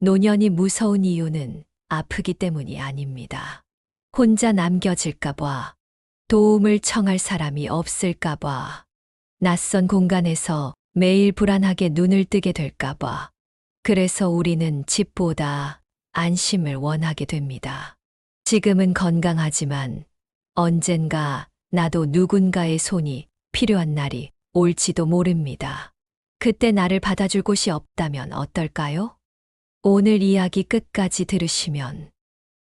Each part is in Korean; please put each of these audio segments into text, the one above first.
노년이 무서운 이유는 아프기 때문이 아닙니다. 혼자 남겨질까봐, 도움을 청할 사람이 없을까봐, 낯선 공간에서 매일 불안하게 눈을 뜨게 될까봐. 그래서 우리는 집보다 안심을 원하게 됩니다. 지금은 건강하지만 언젠가 나도 누군가의 손이 필요한 날이 올지도 모릅니다. 그때 나를 받아줄 곳이 없다면 어떨까요? 오늘 이야기 끝까지 들으시면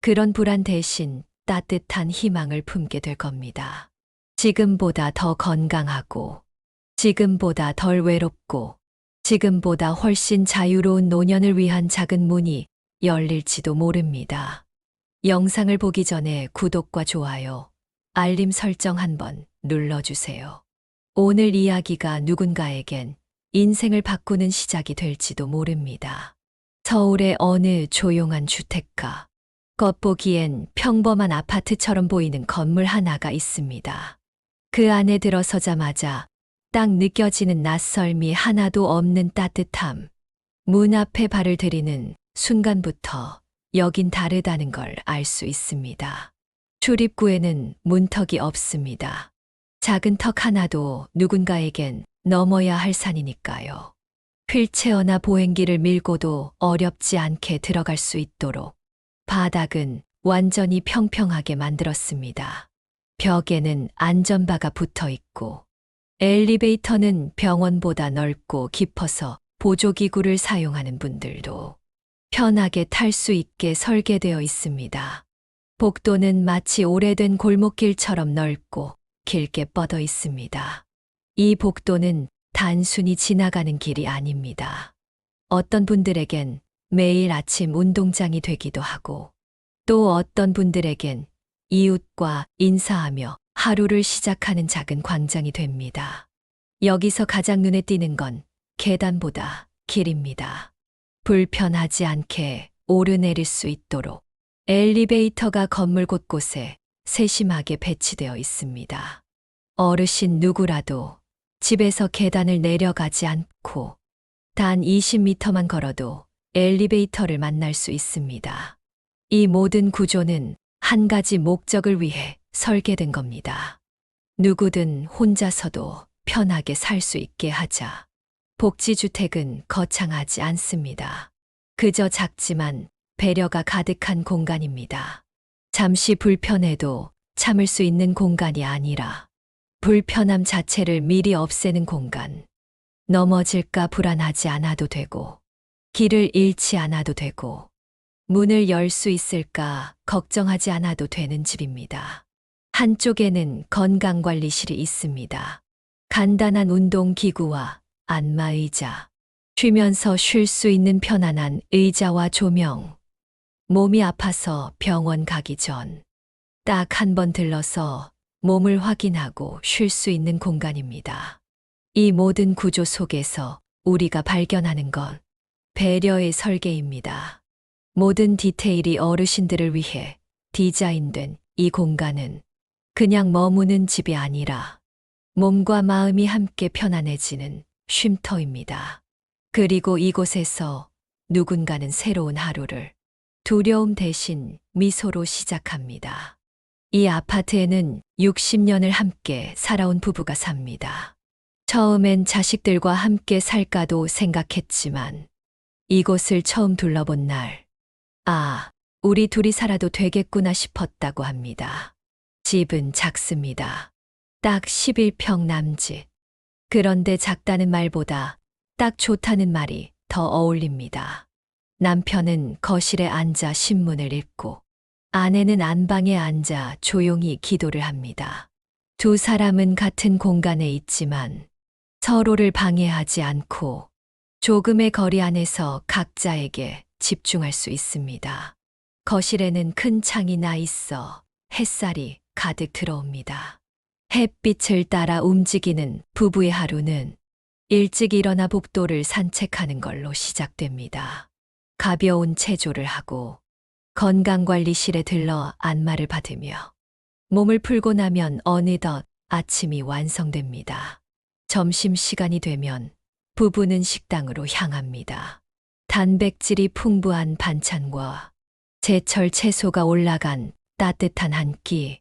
그런 불안 대신 따뜻한 희망을 품게 될 겁니다. 지금보다 더 건강하고, 지금보다 덜 외롭고, 지금보다 훨씬 자유로운 노년을 위한 작은 문이 열릴지도 모릅니다. 영상을 보기 전에 구독과 좋아요, 알림 설정 한번 눌러주세요. 오늘 이야기가 누군가에겐 인생을 바꾸는 시작이 될지도 모릅니다. 서울의 어느 조용한 주택가. 겉보기엔 평범한 아파트처럼 보이는 건물 하나가 있습니다. 그 안에 들어서자마자 딱 느껴지는 낯설미 하나도 없는 따뜻함. 문 앞에 발을 들이는 순간부터 여긴 다르다는 걸 알 수 있습니다. 출입구에는 문턱이 없습니다. 작은 턱 하나도 누군가에겐 넘어야 할 산이니까요. 휠체어나 보행기를 밀고도 어렵지 않게 들어갈 수 있도록 바닥은 완전히 평평하게 만들었습니다. 벽에는 안전바가 붙어 있고, 엘리베이터는 병원보다 넓고 깊어서 보조기구를 사용하는 분들도 편하게 탈 수 있게 설계되어 있습니다. 복도는 마치 오래된 골목길처럼 넓고 길게 뻗어 있습니다. 이 복도는 단순히 지나가는 길이 아닙니다. 어떤 분들에겐 매일 아침 운동장이 되기도 하고, 또 어떤 분들에겐 이웃과 인사하며 하루를 시작하는 작은 광장이 됩니다. 여기서 가장 눈에 띄는 건 계단보다 길입니다. 불편하지 않게 오르내릴 수 있도록 엘리베이터가 건물 곳곳에 세심하게 배치되어 있습니다. 어르신 누구라도 집에서 계단을 내려가지 않고 단 20m만 걸어도 엘리베이터를 만날 수 있습니다. 이 모든 구조는 한 가지 목적을 위해 설계된 겁니다. 누구든 혼자서도 편하게 살 수 있게 하자. 복지주택은 거창하지 않습니다. 그저 작지만 배려가 가득한 공간입니다. 잠시 불편해도 참을 수 있는 공간이 아니라 불편함 자체를 미리 없애는 공간. 넘어질까 불안하지 않아도 되고, 길을 잃지 않아도 되고, 문을 열 수 있을까 걱정하지 않아도 되는 집입니다. 한쪽에는 건강관리실이 있습니다. 간단한 운동기구와 안마의자, 쉬면서 쉴 수 있는 편안한 의자와 조명. 몸이 아파서 병원 가기 전 딱 한 번 들러서 몸을 확인하고 쉴 수 있는 공간입니다. 이 모든 구조 속에서 우리가 발견하는 건 배려의 설계입니다. 모든 디테일이 어르신들을 위해 디자인된 이 공간은 그냥 머무는 집이 아니라 몸과 마음이 함께 편안해지는 쉼터입니다. 그리고 이곳에서 누군가는 새로운 하루를 두려움 대신 미소로 시작합니다. 이 아파트에는 60년을 함께 살아온 부부가 삽니다. 처음엔 자식들과 함께 살까도 생각했지만 이곳을 처음 둘러본 날, 우리 둘이 살아도 되겠구나 싶었다고 합니다. 집은 작습니다. 딱 11평 남짓. 그런데 작다는 말보다 딱 좋다는 말이 더 어울립니다. 남편은 거실에 앉아 신문을 읽고, 아내는 안방에 앉아 조용히 기도를 합니다. 두 사람은 같은 공간에 있지만 서로를 방해하지 않고 조금의 거리 안에서 각자에게 집중할 수 있습니다. 거실에는 큰 창이 나 있어 햇살이 가득 들어옵니다. 햇빛을 따라 움직이는 부부의 하루는 일찍 일어나 복도를 산책하는 걸로 시작됩니다. 가벼운 체조를 하고 건강관리실에 들러 안마를 받으며 몸을 풀고 나면 어느덧 아침이 완성됩니다. 점심시간이 되면 부부는 식당으로 향합니다. 단백질이 풍부한 반찬과 제철 채소가 올라간 따뜻한 한 끼.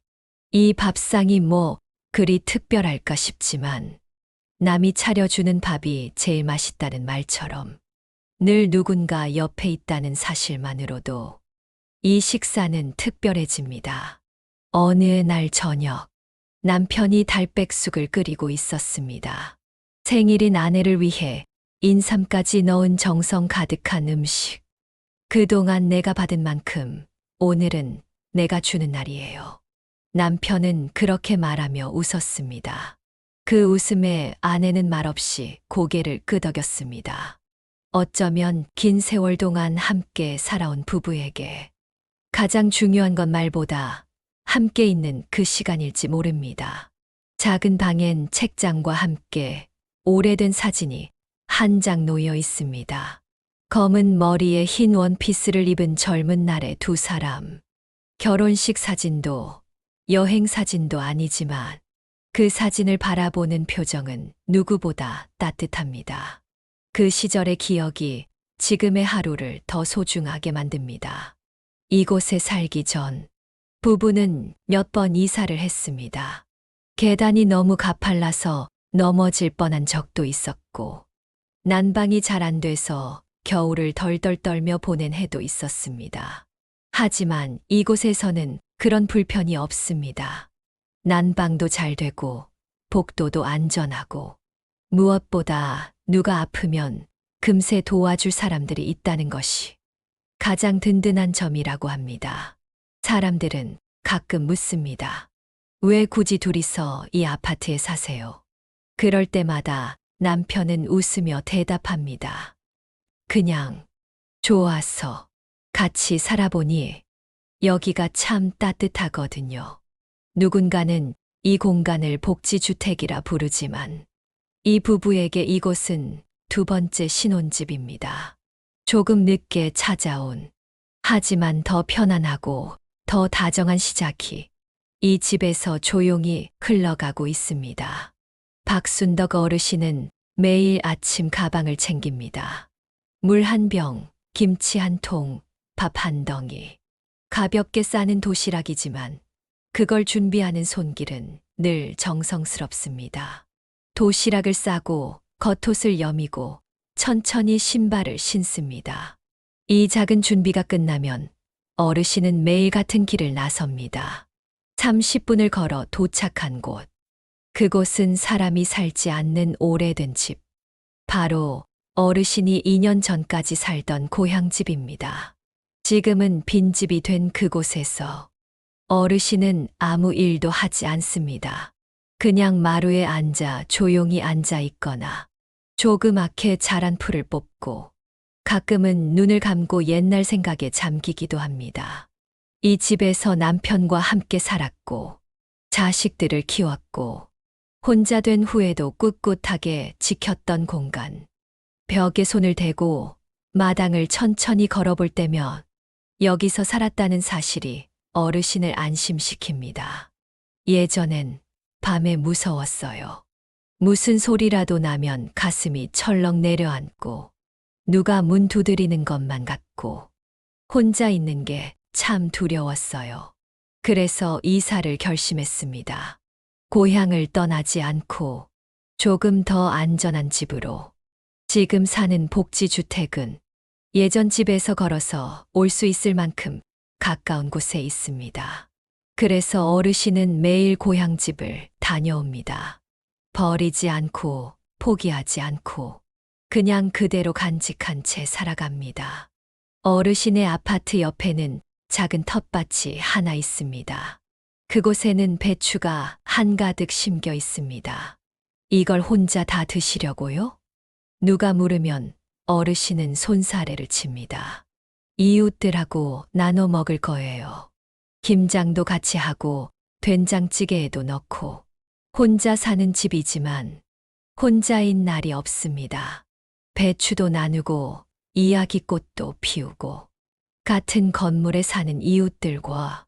이 밥상이 뭐 그리 특별할까 싶지만 남이 차려주는 밥이 제일 맛있다는 말처럼 늘 누군가 옆에 있다는 사실만으로도 이 식사는 특별해집니다. 어느 날 저녁, 남편이 달백숙을 끓이고 있었습니다. 생일인 아내를 위해 인삼까지 넣은 정성 가득한 음식. 그동안 내가 받은 만큼 오늘은 내가 주는 날이에요. 남편은 그렇게 말하며 웃었습니다. 그 웃음에 아내는 말없이 고개를 끄덕였습니다. 어쩌면 긴 세월 동안 함께 살아온 부부에게 가장 중요한 건 말보다 함께 있는 그 시간일지 모릅니다. 작은 방엔 책장과 함께 오래된 사진이 한 장 놓여 있습니다. 검은 머리에 흰 원피스를 입은 젊은 날의 두 사람. 결혼식 사진도 여행 사진도 아니지만 그 사진을 바라보는 표정은 누구보다 따뜻합니다. 그 시절의 기억이 지금의 하루를 더 소중하게 만듭니다. 이곳에 살기 전 부부는 몇 번 이사를 했습니다. 계단이 너무 가팔라서 넘어질 뻔한 적도 있었고, 난방이 잘 안 돼서 겨울을 덜덜 떨며 보낸 해도 있었습니다. 하지만 이곳에서는 그런 불편이 없습니다. 난방도 잘 되고, 복도도 안전하고, 무엇보다 누가 아프면 금세 도와줄 사람들이 있다는 것이 가장 든든한 점이라고 합니다. 사람들은 가끔 묻습니다. 왜 굳이 둘이서 이 아파트에 사세요? 그럴 때마다 남편은 웃으며 대답합니다. 그냥 좋아서 같이 살아보니 여기가 참 따뜻하거든요. 누군가는 이 공간을 복지주택이라 부르지만 이 부부에게 이곳은 두 번째 신혼집입니다. 조금 늦게 찾아온, 하지만 더 편안하고 더 다정한 시작이 이 집에서 조용히 흘러가고 있습니다. 박순덕 어르신은 매일 아침 가방을 챙깁니다. 물 한 병, 김치 한 통, 밥 한 덩이. 가볍게 싸는 도시락이지만 그걸 준비하는 손길은 늘 정성스럽습니다. 도시락을 싸고 겉옷을 여미고 천천히 신발을 신습니다. 이 작은 준비가 끝나면 어르신은 매일 같은 길을 나섭니다. 30분을 걸어 도착한 곳. 그곳은 사람이 살지 않는 오래된 집. 바로 어르신이 2년 전까지 살던 고향집입니다. 지금은 빈집이 된 그곳에서 어르신은 아무 일도 하지 않습니다. 그냥 마루에 앉아 조용히 앉아 있거나 조그맣게 자란 풀을 뽑고 가끔은 눈을 감고 옛날 생각에 잠기기도 합니다. 이 집에서 남편과 함께 살았고 자식들을 키웠고 혼자 된 후에도 꿋꿋하게 지켰던 공간. 벽에 손을 대고 마당을 천천히 걸어볼 때면 여기서 살았다는 사실이 어르신을 안심시킵니다. 예전엔 밤에 무서웠어요. 무슨 소리라도 나면 가슴이 철렁 내려앉고 누가 문 두드리는 것만 같고 혼자 있는 게 참 두려웠어요. 그래서 이사를 결심했습니다. 고향을 떠나지 않고 조금 더 안전한 집으로. 지금 사는 복지주택은 예전 집에서 걸어서 올 수 있을 만큼 가까운 곳에 있습니다. 그래서 어르신은 매일 고향집을 다녀옵니다. 버리지 않고 포기하지 않고 그냥 그대로 간직한 채 살아갑니다. 어르신의 아파트 옆에는 작은 텃밭이 하나 있습니다. 그곳에는 배추가 한가득 심겨 있습니다. 이걸 혼자 다 드시려고요? 누가 물으면 어르신은 손사래를 칩니다. 이웃들하고 나눠 먹을 거예요. 김장도 같이 하고 된장찌개에도 넣고 혼자 사는 집이지만 혼자인 날이 없습니다. 배추도 나누고 이야기꽃도 피우고 같은 건물에 사는 이웃들과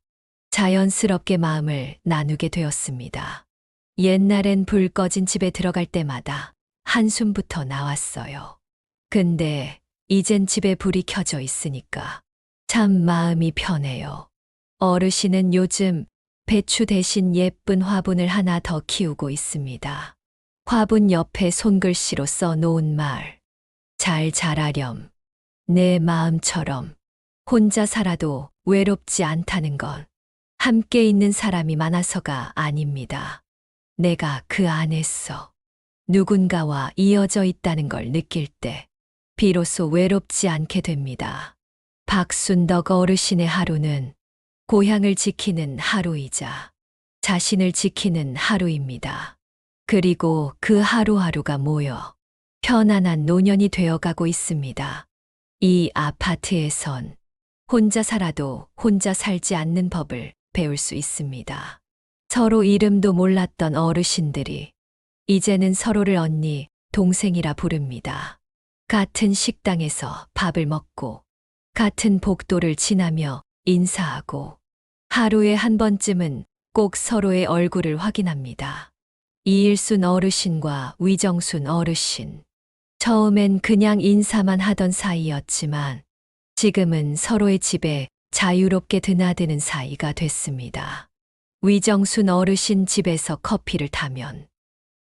자연스럽게 마음을 나누게 되었습니다. 옛날엔 불 꺼진 집에 들어갈 때마다 한숨부터 나왔어요. 근데 이젠 집에 불이 켜져 있으니까 참 마음이 편해요. 어르신은 요즘 배추 대신 예쁜 화분을 하나 더 키우고 있습니다. 화분 옆에 손글씨로 써놓은 말. 잘 자라렴. 내 마음처럼. 혼자 살아도 외롭지 않다는 건 함께 있는 사람이 많아서가 아닙니다. 내가 그 안에서 누군가와 이어져 있다는 걸 느낄 때 비로소 외롭지 않게 됩니다. 박순덕 어르신의 하루는 고향을 지키는 하루이자 자신을 지키는 하루입니다. 그리고 그 하루하루가 모여 편안한 노년이 되어가고 있습니다. 이 아파트에선 혼자 살아도 혼자 살지 않는 법을 배울 수 있습니다. 서로 이름도 몰랐던 어르신들이 이제는 서로를 언니, 동생이라 부릅니다. 같은 식당에서 밥을 먹고 같은 복도를 지나며 인사하고 하루에 한 번쯤은 꼭 서로의 얼굴을 확인합니다. 이일순 어르신과 위정순 어르신. 처음엔 그냥 인사만 하던 사이였지만 지금은 서로의 집에 자유롭게 드나드는 사이가 됐습니다. 위정순 어르신 집에서 커피를 타면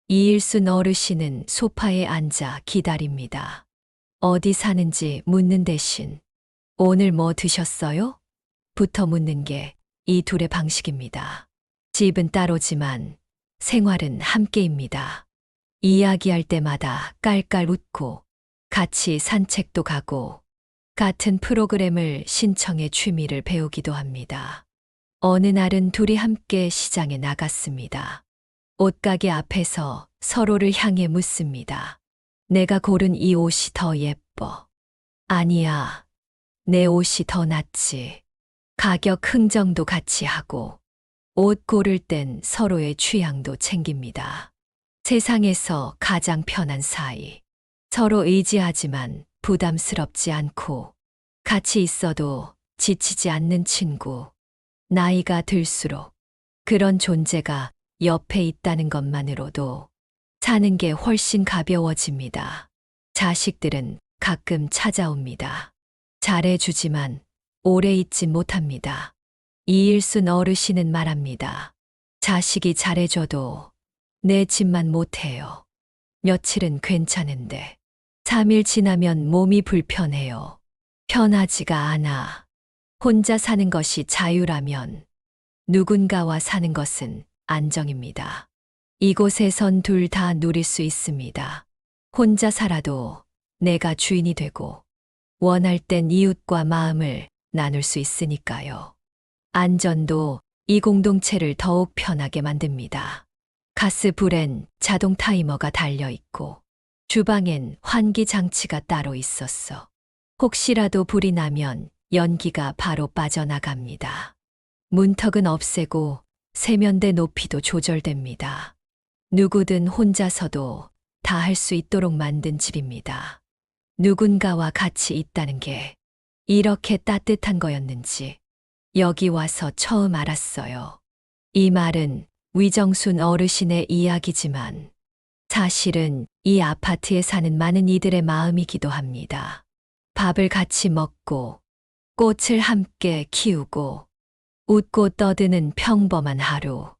이일순 어르신은 소파에 앉아 기다립니다. 어디 사는지 묻는 대신 오늘 뭐 드셨어요? 부터 묻는 게 이 둘의 방식입니다. 집은 따로지만 생활은 함께입니다. 이야기할 때마다 깔깔 웃고 같이 산책도 가고 같은 프로그램을 신청해 취미를 배우기도 합니다. 어느 날은 둘이 함께 시장에 나갔습니다. 옷가게 앞에서 서로를 향해 묻습니다. 내가 고른 이 옷이 더 예뻐. 아니야. 내 옷이 더 낫지. 가격 흥정도 같이 하고 옷 고를 땐 서로의 취향도 챙깁니다. 세상에서 가장 편한 사이. 서로 의지하지만 부담스럽지 않고 같이 있어도 지치지 않는 친구. 나이가 들수록 그런 존재가 옆에 있다는 것만으로도 사는 게 훨씬 가벼워집니다. 자식들은 가끔 찾아옵니다. 잘해주지만 오래 있진 못합니다. 이일순 어르신은 말합니다. 자식이 잘해줘도 내 집만 못해요. 며칠은 괜찮은데 3일 지나면 몸이 불편해요. 편하지가 않아. 혼자 사는 것이 자유라면 누군가와 사는 것은 안정입니다. 이곳에선 둘 다 누릴 수 있습니다. 혼자 살아도 내가 주인이 되고 원할 땐 이웃과 마음을 나눌 수 있으니까요. 안전도 이 공동체를 더욱 편하게 만듭니다. 가스불엔 자동 타이머가 달려 있고 주방엔 환기 장치가 따로 있었어. 혹시라도 불이 나면 연기가 바로 빠져나갑니다. 문턱은 없애고 세면대 높이도 조절됩니다. 누구든 혼자서도 다 할 수 있도록 만든 집입니다. 누군가와 같이 있다는 게 이렇게 따뜻한 거였는지 여기 와서 처음 알았어요. 이 말은 위정순 어르신의 이야기지만 사실은 이 아파트에 사는 많은 이들의 마음이기도 합니다. 밥을 같이 먹고 꽃을 함께 키우고 웃고 떠드는 평범한 하루.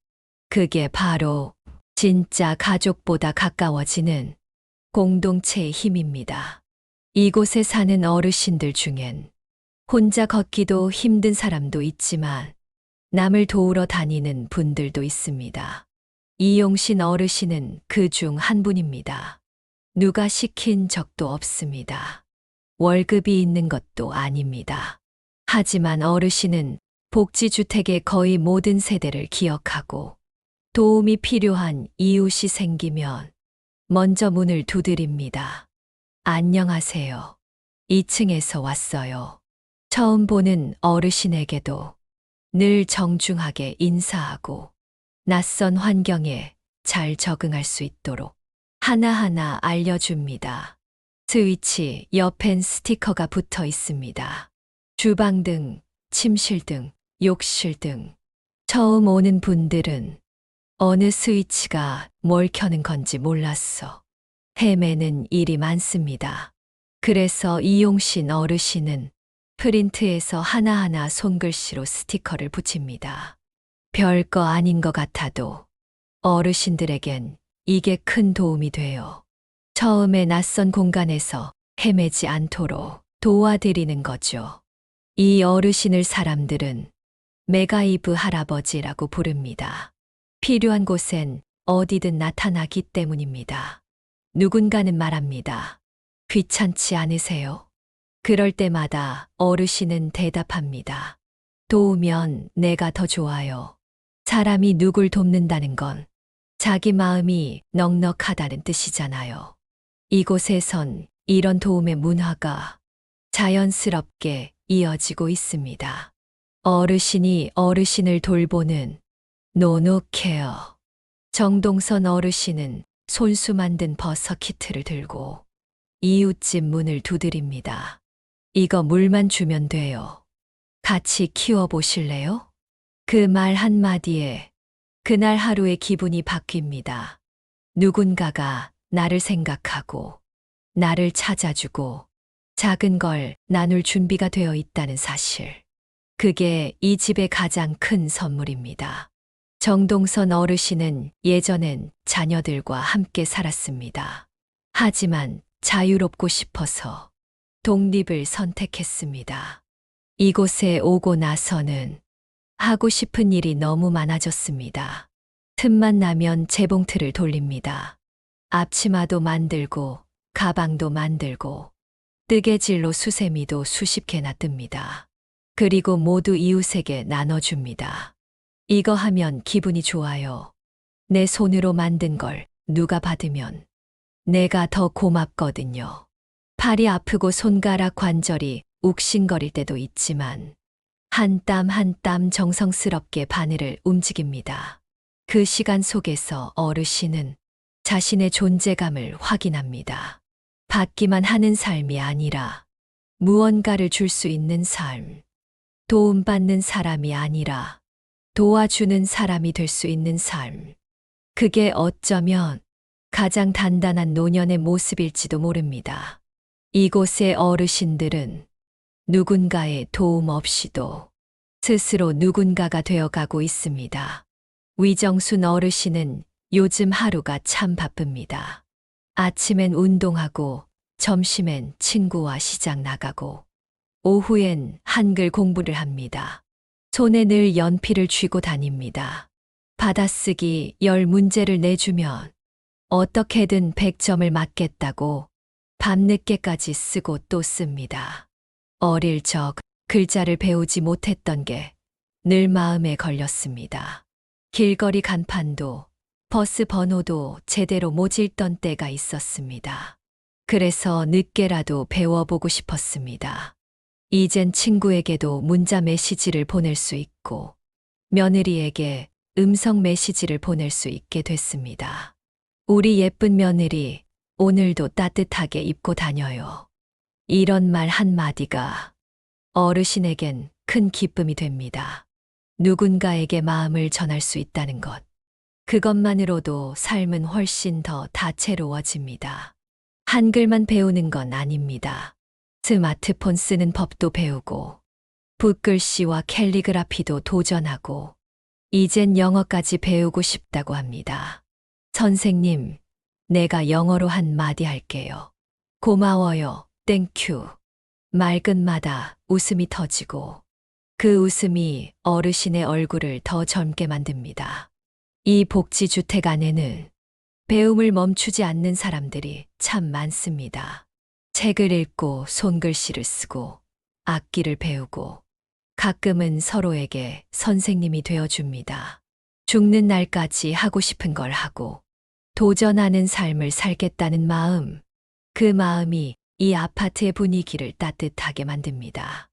그게 바로 진짜 가족보다 가까워지는 공동체의 힘입니다. 이곳에 사는 어르신들 중엔 혼자 걷기도 힘든 사람도 있지만 남을 도우러 다니는 분들도 있습니다. 이용신 어르신은 그 중 한 분입니다. 누가 시킨 적도 없습니다. 월급이 있는 것도 아닙니다. 하지만 어르신은 복지주택의 거의 모든 세대를 기억하고 도움이 필요한 이웃이 생기면 먼저 문을 두드립니다. 안녕하세요. 2층에서 왔어요. 처음 보는 어르신에게도 늘 정중하게 인사하고 낯선 환경에 잘 적응할 수 있도록 하나하나 알려줍니다. 스위치 옆엔 스티커가 붙어 있습니다. 주방 등, 침실 등, 욕실 등. 처음 오는 분들은 어느 스위치가 뭘 켜는 건지 몰랐어. 헤매는 일이 많습니다. 그래서 이용신 어르신은 프린트에서 하나하나 손글씨로 스티커를 붙입니다. 별거 아닌 것 같아도 어르신들에겐 이게 큰 도움이 돼요. 처음에 낯선 공간에서 헤매지 않도록 도와드리는 거죠. 이 어르신을 사람들은 메가이브 할아버지라고 부릅니다. 필요한 곳엔 어디든 나타나기 때문입니다. 누군가는 말합니다. 귀찮지 않으세요? 그럴 때마다 어르신은 대답합니다. 도우면 내가 더 좋아요. 사람이 누굴 돕는다는 건 자기 마음이 넉넉하다는 뜻이잖아요. 이곳에선 이런 도움의 문화가 자연스럽게 이어지고 있습니다. 어르신이 어르신을 돌보는 노노 케어. 정동선 어르신은 손수 만든 버섯 키트를 들고 이웃집 문을 두드립니다. 이거 물만 주면 돼요. 같이 키워보실래요? 그 말 한마디에 그날 하루의 기분이 바뀝니다. 누군가가 나를 생각하고 나를 찾아주고 작은 걸 나눌 준비가 되어 있다는 사실. 그게 이 집의 가장 큰 선물입니다. 정동선 어르신은 예전엔 자녀들과 함께 살았습니다. 하지만 자유롭고 싶어서 독립을 선택했습니다. 이곳에 오고 나서는 하고 싶은 일이 너무 많아졌습니다. 틈만 나면 재봉틀을 돌립니다. 앞치마도 만들고 가방도 만들고 뜨개질로 수세미도 수십 개나 뜹니다. 그리고 모두 이웃에게 나눠줍니다. 이거 하면 기분이 좋아요. 내 손으로 만든 걸 누가 받으면 내가 더 고맙거든요. 팔이 아프고 손가락 관절이 욱신거릴 때도 있지만 한 땀 한 땀 정성스럽게 바늘을 움직입니다. 그 시간 속에서 어르신은 자신의 존재감을 확인합니다. 받기만 하는 삶이 아니라 무언가를 줄 수 있는 삶. 도움받는 사람이 아니라 도와주는 사람이 될 수 있는 삶. 그게 어쩌면 가장 단단한 노년의 모습일지도 모릅니다. 이곳의 어르신들은 누군가의 도움 없이도 스스로 누군가가 되어가고 있습니다. 위정순 어르신은 요즘 하루가 참 바쁩니다. 아침엔 운동하고 점심엔 친구와 시장 나가고 오후엔 한글 공부를 합니다. 손에 늘 연필을 쥐고 다닙니다. 받아쓰기 10문제를 내주면 어떻게든 100점을 맞겠다고 밤늦게까지 쓰고 또 씁니다. 어릴 적 글자를 배우지 못했던 게 늘 마음에 걸렸습니다. 길거리 간판도 버스 번호도 제대로 못 읽던 때가 있었습니다. 그래서 늦게라도 배워보고 싶었습니다. 이젠 친구에게도 문자 메시지를 보낼 수 있고 며느리에게 음성 메시지를 보낼 수 있게 됐습니다. 우리 예쁜 며느리 오늘도 따뜻하게 입고 다녀요. 이런 말 한마디가 어르신에겐 큰 기쁨이 됩니다. 누군가에게 마음을 전할 수 있다는 것. 그것만으로도 삶은 훨씬 더 다채로워집니다. 한글만 배우는 건 아닙니다. 스마트폰 쓰는 법도 배우고, 붓글씨와 캘리그라피도 도전하고, 이젠 영어까지 배우고 싶다고 합니다. 선생님, 내가 영어로 한 마디 할게요. 고마워요, 땡큐. 말 끝마다 웃음이 터지고, 그 웃음이 어르신의 얼굴을 더 젊게 만듭니다. 이 복지주택 안에는 배움을 멈추지 않는 사람들이 참 많습니다. 책을 읽고 손글씨를 쓰고 악기를 배우고 가끔은 서로에게 선생님이 되어줍니다. 죽는 날까지 하고 싶은 걸 하고 도전하는 삶을 살겠다는 마음, 그 마음이 이 아파트의 분위기를 따뜻하게 만듭니다.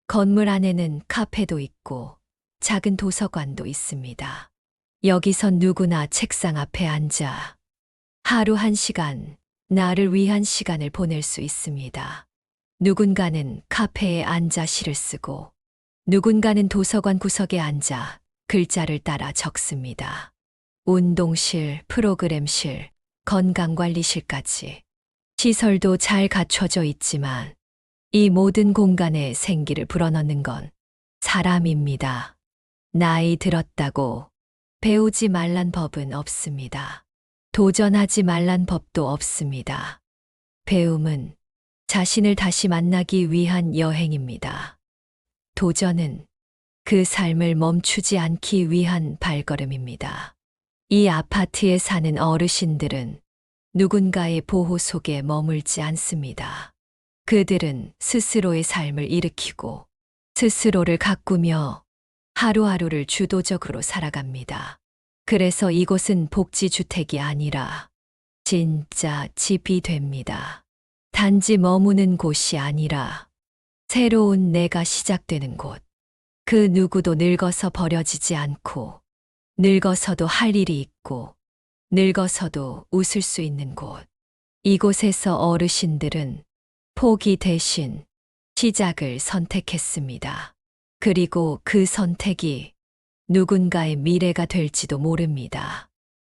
건물 안에는 카페도 있고 작은 도서관도 있습니다. 여기선 누구나 책상 앞에 앉아 하루 1시간 나를 위한 시간을 보낼 수 있습니다. 누군가는 카페에 앉아 시를 쓰고 누군가는 도서관 구석에 앉아 글자를 따라 적습니다. 운동실, 프로그램실, 건강관리실까지 시설도 잘 갖춰져 있지만 이 모든 공간에 생기를 불어넣는 건 사람입니다. 나이 들었다고 배우지 말란 법은 없습니다. 도전하지 말란 법도 없습니다. 배움은 자신을 다시 만나기 위한 여행입니다. 도전은 그 삶을 멈추지 않기 위한 발걸음입니다. 이 아파트에 사는 어르신들은 누군가의 보호 속에 머물지 않습니다. 그들은 스스로의 삶을 일으키고 스스로를 가꾸며 하루하루를 주도적으로 살아갑니다. 그래서 이곳은 복지주택이 아니라 진짜 집이 됩니다. 단지 머무는 곳이 아니라 새로운 내가 시작되는 곳. 그 누구도 늙어서 버려지지 않고 늙어서도 할 일이 있고 늙어서도 웃을 수 있는 곳. 이곳에서 어르신들은 포기 대신 시작을 선택했습니다. 그리고 그 선택이 누군가의 미래가 될지도 모릅니다.